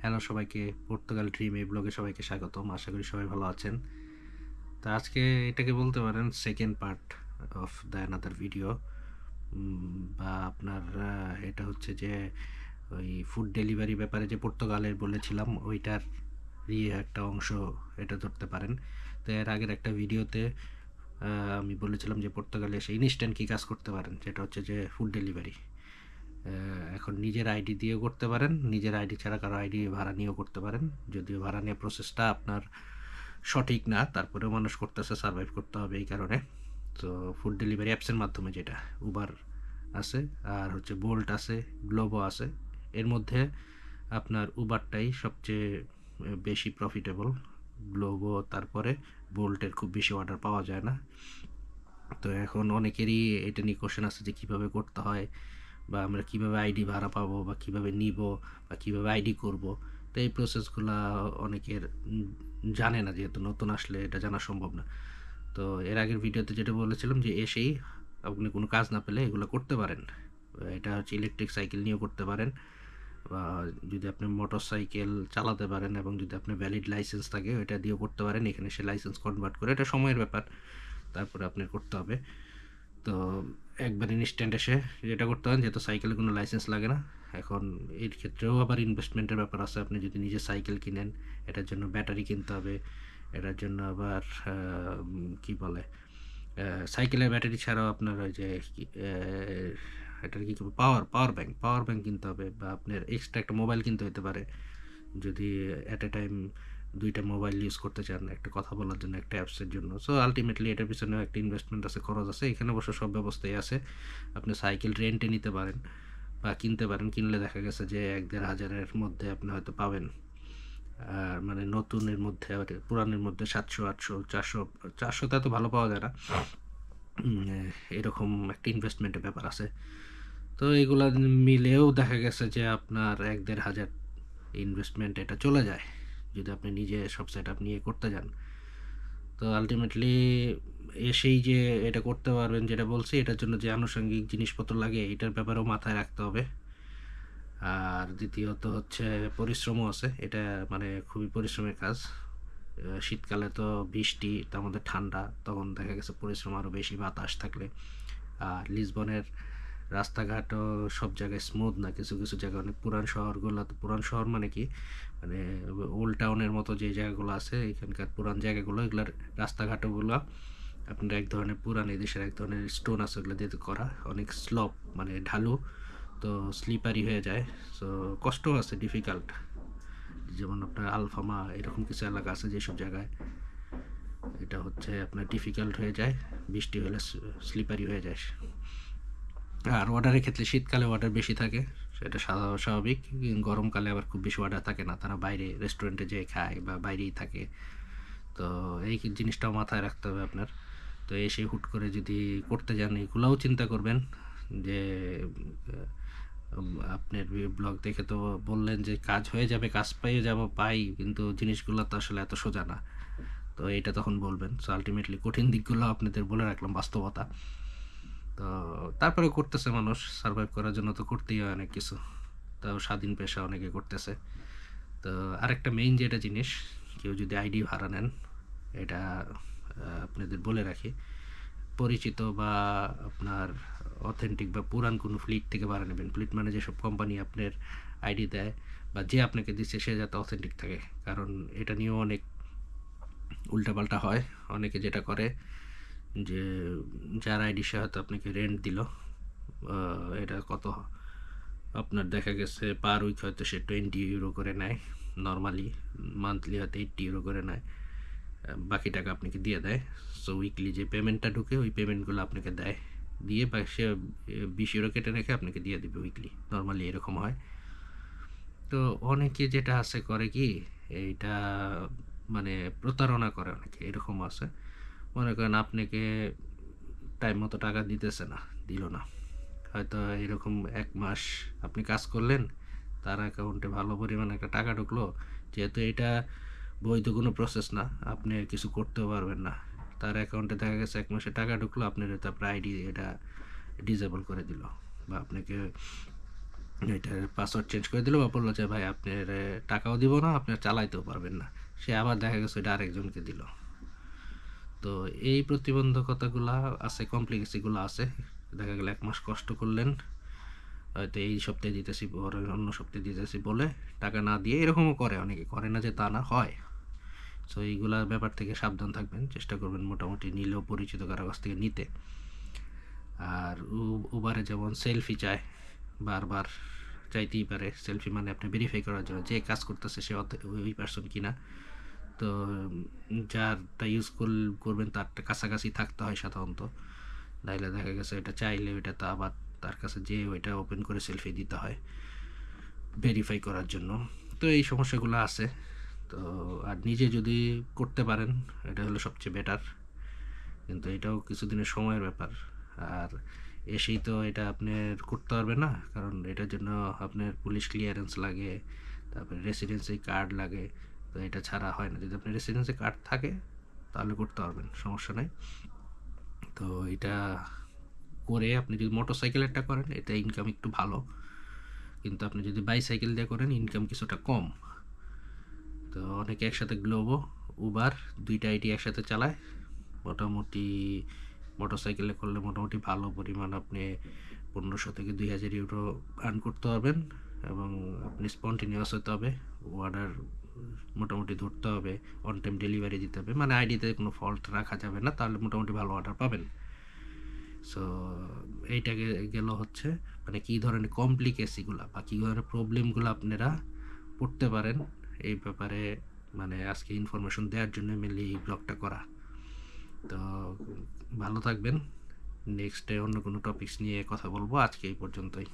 Hello সবাইকে, Portugal dream এই ব্লগে সবাইকে স্বাগতম। আশা করি সবাই ভালো আছেন। তো আজকে এটাকে বলতে পারেন second part of the another video, বা আপনার এটা হচ্ছে যে ওই ফুড ডেলিভারি ব্যাপারে যে পর্তুগালের বলেছিলাম ওইটার একটা অংশ এটা ধরতে পারেন। তো এর আগের একটা ভিডিওতে আমি বলেছিলাম যে পর্তুগালে এসে ইনস্ট্যান্ট কী কাজ করতে পারেন, যেটা হচ্ছে যে ফুড ডেলিভারি। এখন নিজের আইডি দিয়েও করতে পারেন, নিজের আইডি ছাড়া কারো আইডি ভাড়া নিয়েও করতে পারেন। যদিও ভাড়া নিয়ে প্রসেসটা আপনার সঠিক না, তারপরেও মানুষ করতেছে, সার্ভাইভ করতে হবে এই কারণে। তো ফুড ডেলিভারি অ্যাপসের মাধ্যমে যেটা উবার আছে, আর হচ্ছে বোল্ট আছে, গ্লোবো আছে। এর মধ্যে আপনার উবারটাই সবচেয়ে বেশি প্রফিটেবল। গ্লোবো তারপরে বোল্টের খুব বেশি অর্ডার পাওয়া যায় না। তো এখন অনেকেরই এটা নিয়ে কোশ্চেন আছে যে কীভাবে করতে হয়, বা আমরা কীভাবে আইডি ভাড়া পাবো, বা কীভাবে নিব, বা কীভাবে আইডি করব। তো এই প্রসেসগুলো অনেকের জানে না, যেহেতু নতুন আসলে এটা জানা সম্ভব না। তো এর আগের ভিডিওতে যেটা বলেছিলাম যে এসেই আপনি কোনো কাজ না পেলে এগুলো করতে পারেন। এটা হচ্ছে ইলেকট্রিক সাইকেল নিয়েও করতে পারেন, বা যদি আপনি মোটর সাইকেল চালাতে পারেন এবং যদি আপনার ভ্যালিড লাইসেন্স থাকে ওইটা দিয়েও করতে পারেন। এখানে সে লাইসেন্স কনভার্ট করে, এটা সময়ের ব্যাপার, তারপরে আপনার করতে হবে। তো একবার ইনস্ট্যান্ট এসে যেটা করতে হয়, যেহেতু সাইকেলে কোনো লাইসেন্স লাগে না। এখন এর ক্ষেত্রেও আবার ইনভেস্টমেন্টের ব্যাপার আছে। আপনি যদি নিজে সাইকেল কিনেন, এটার জন্য ব্যাটারি কিনতে হবে, এটার জন্য আবার কি বলে, সাইকেলের ব্যাটারি ছাড়াও আপনার ওই যে এটার কী পাওয়ার ব্যাংক কিনতে হবে, বা আপনার এক্সট্রা একটা মোবাইল কিনতে হতে পারে যদি অ্যাট এ টাইম দুইটা মোবাইল ইউজ করতে চান, একটা কথা বলার জন্য, একটা অ্যাপসের জন্য। সো আলটিমেটলি এটার পিছনে একটা ইনভেস্টমেন্ট আছে, খরচ আছে। এখানে অবশ্য সব ব্যবস্থাই আছে। আপনি সাইকেল রেন্টে নিতে পারেন বা কিনতে পারেন। কিনলে দেখা গেছে যে 1-1.5 হাজারের মধ্যে আপনি হয়তো পাবেন। আর মানে নতুনের মধ্যে, পুরানের মধ্যে 700, 800, 400, 400তে এত ভালো পাওয়া যায় না। এরকম একটা ইনভেস্টমেন্টের ব্যাপার আছে। তো এগুলা মিলেও দেখা গেছে যে আপনার 1-1.5 হাজার ইনভেস্টমেন্ট এটা চলে যায় যদি আপনি নিজে সব সেট আপ নিয়ে করতে যান। তো আলটিমেটলি এসেই যে এটা করতে পারবেন যেটা বলছি, এটার জন্য যে আনুষঙ্গিক জিনিসপত্র লাগে এটার ব্যাপারেও মাথায় রাখতে হবে। আর দ্বিতীয়ত হচ্ছে পরিশ্রমও আছে। এটা মানে খুবই পরিশ্রমের কাজ। শীতকালে তো বৃষ্টি, তার মধ্যে ঠান্ডা, তখন দেখা গেছে পরিশ্রম আরও বেশি, বাতাস থাকলে। আর লিসবনের রাস্তাঘাটও সব জায়গায় স্মুথ না, কিছু কিছু জায়গায় অনেক পুরান শহরগুলো, তো পুরান শহর মানে কি, মানে ওল্ড টাউনের মতো যে জায়গাগুলো আছে এখানকার পুরান জায়গাগুলো, এগুলোর রাস্তাঘাটগুলো আপনার এক ধরনের পুরান, এই দেশের এক ধরনের স্টোন আছে ওগুলো দিয়ে করা, অনেক স্লপ মানে ঢালু, তো স্লিপারি হয়ে যায়। সো কষ্টও আছে, ডিফিকাল্ট। যেমন আপনার আলফামা এরকম কিছু এলাকা আছে যেসব জায়গায় এটা হচ্ছে আপনার ডিফিকাল্ট হয়ে যায়, বৃষ্টি হলে স্লিপারি হয়ে যায়। আর অর্ডারের ক্ষেত্রে শীতকালে অর্ডার বেশি থাকে, সেটা স্বাভাবিক। গরমকালে আবার খুব বেশি অর্ডার থাকে না, তারা বাইরে রেস্টুরেন্টে যেয়ে খায় বা বাইরেই থাকে। তো এই জিনিসটাও মাথায় রাখতে হবে আপনার। তো এসে হুট করে যদি করতে যান, এগুলোও চিন্তা করবেন যে আপনার ব্লগ দেখে তো বললেন যে কাজ হয়ে যাবে, কাজ পেয়ে যাব, পাই, কিন্তু জিনিসগুলো তো আসলে এত সোজা না। তো এটা তখন বলবেন। সো আলটিমেটলি কঠিন দিকগুলো আপনাদের বলে রাখলাম, বাস্তবতা। তো তারপরে করতেছে মানুষ, সার্ভাইভ করার জন্য তো করতেই হয় অনেক কিছু। তাও স্বাধীন পেশা অনেকে করতেছে। তো আরেকটা মেইন যেটা জিনিস, কেউ যদি আইডি ভাড়া নেন, এটা আপনাদের বলে রাখি, পরিচিত বা আপনার অথেন্টিক বা পুরান কোনো ফ্লিট থেকে ভাড়া নেবেন। ফ্লিট মানে যেসব কোম্পানি আপনার আইডি দেয় বা যে আপনাকে দিচ্ছে সে যাতে অথেন্টিক থাকে, কারণ এটা নিয়েও অনেক উল্টাপাল্টা হয়। অনেকে যেটা করে যে যার আইডি সে হয়তো আপনাকে রেন্ট দিল, এটা কত আপনার দেখা গেছে পার উইক হয়তো সে 20 ইউরো করে নেয়, নর্মালি মান্থলি হয়তো 80 ইউরো করে নেয়, বাকি টাকা আপনাকে দিয়ে দেয়। সো উইকলি যে পেমেন্টটা ঢুকে ওই পেমেন্টগুলো আপনাকে দেয়, দিয়ে বা সে 20 ইউরো কেটে রেখে আপনাকে দিয়ে দেবে উইকলি, নর্মালি এরকম হয়। তো অনেকে যেটা আছে করে কি, এইটা মানে প্রতারণা করে অনেকে, এরকম আছে। মনে করেন আপনাকে টাইম মতো টাকা দিতেছে না, দিল না, হয়তো এরকম 1 মাস আপনি কাজ করলেন, তার অ্যাকাউন্টে ভালো পরিমাণে একটা টাকা ঢুকলো, যেহেতু এটা বৈধ কোনো প্রসেস না, আপনি কিছু করতেও পারবেন না। তার অ্যাকাউন্টে দেখা গেছে 1 মাসে টাকা ঢুকলো, আপনার তারপরে আইডি এটা ডিসেবল করে দিল, বা আপনাকে ওইটার পাসওয়ার্ড চেঞ্জ করে দিল বা বললো যে ভাই আপনার টাকাও দিব না, আপনার চালাইতেও পারবেন না। সে আবার দেখা গেছে ওইটা আরেকজনকে দিল। তো এই প্রতিবন্ধকতাগুলা আছে, কমপ্লিকেসিগুলো আছে। দেখা গেল 1 মাস কষ্ট করলেন, হয়তো এই সপ্তাহে দিতেছি, পরে অন্য সপ্তাহে দিতেছি বলে টাকা না দিয়ে এরকমও করে, অনেকে করে না যে তা না, হয়। সো এইগুলা ব্যাপার থেকে সাবধান থাকবেন, চেষ্টা করবেন মোটামুটি নিলেও পরিচিত কারো কাছ থেকে নিতে। আর উবারে যেমন সেলফি চায়, বারবার চাইতেই পারে সেলফি, মানে আপনি ভেরিফাই করার জন্য যে কাজ করতেছে সে ওই পার্সন কিনা। তো যারটা ইউজ করবেন তারটা কাছাকাছি থাকতে হয় সাধারণত, নাইলে দেখা গেছে এটা চাইলে ওইটা তো আবার তার কাছে যে ওইটা ওপেন করে সেলফি দিতে হয় ভেরিফাই করার জন্য। তো এই সমস্যাগুলো আছে। তো আর নিজে যদি করতে পারেন এটা হলো সবচেয়ে বেটার, কিন্তু এটাও কিছুদিনের সময়ের ব্যাপার। আর এসেই তো এটা আপনার করতে পারবে না, কারণ এটার জন্য আপনার পুলিশ ক্লিয়ারেন্স লাগে, তারপরে রেসিডেন্সি কার্ড লাগে। তো এটা ছাড়া হয় না। যদি আপনার রেসিডেন্সি কার্ড থাকে তাহলে করতে পারবেন, সমস্যা নাই। তো এটা করে আপনি যদি মোটরসাইকেলেরটা করেন এতে ইনকাম একটু ভালো, কিন্তু আপনি যদি বাইসাইকেল দিয়ে করেন ইনকাম কিছুটা কম। তো অনেকে একসাথে গ্লোবো, উবার, দুইটা আইডি একসাথে চালায়। মোটামুটি মোটরসাইকেলে করলে মোটামুটি ভালো পরিমাণ আপনি 1500 থেকে 2000 ইউরো আর্ন করতে পারবেন, এবং আপনি স্পন্টিনিউয়াস হতে হবে, অর্ডার মোটামুটি ধরতে হবে, অন টাইম ডেলিভারি দিতে হবে, মানে আইডিতে কোনো ফল্ট রাখা যাবে না, তাহলে মোটামুটি ভালো অর্ডার পাবেন। সো এইটাকে গেল হচ্ছে মানে কী ধরনের কমপ্লিকেসিগুলো বা কী ধরনের প্রবলেমগুলো আপনারা পড়তে পারেন এই ব্যাপারে, মানে আজকে ইনফরমেশন দেওয়ার জন্য মেনলি এই ব্লগটা করা। তো ভালো থাকবেন, নেক্সটে অন্য কোনো টপিকস নিয়ে কথা বলবো, আজকে এই পর্যন্তই।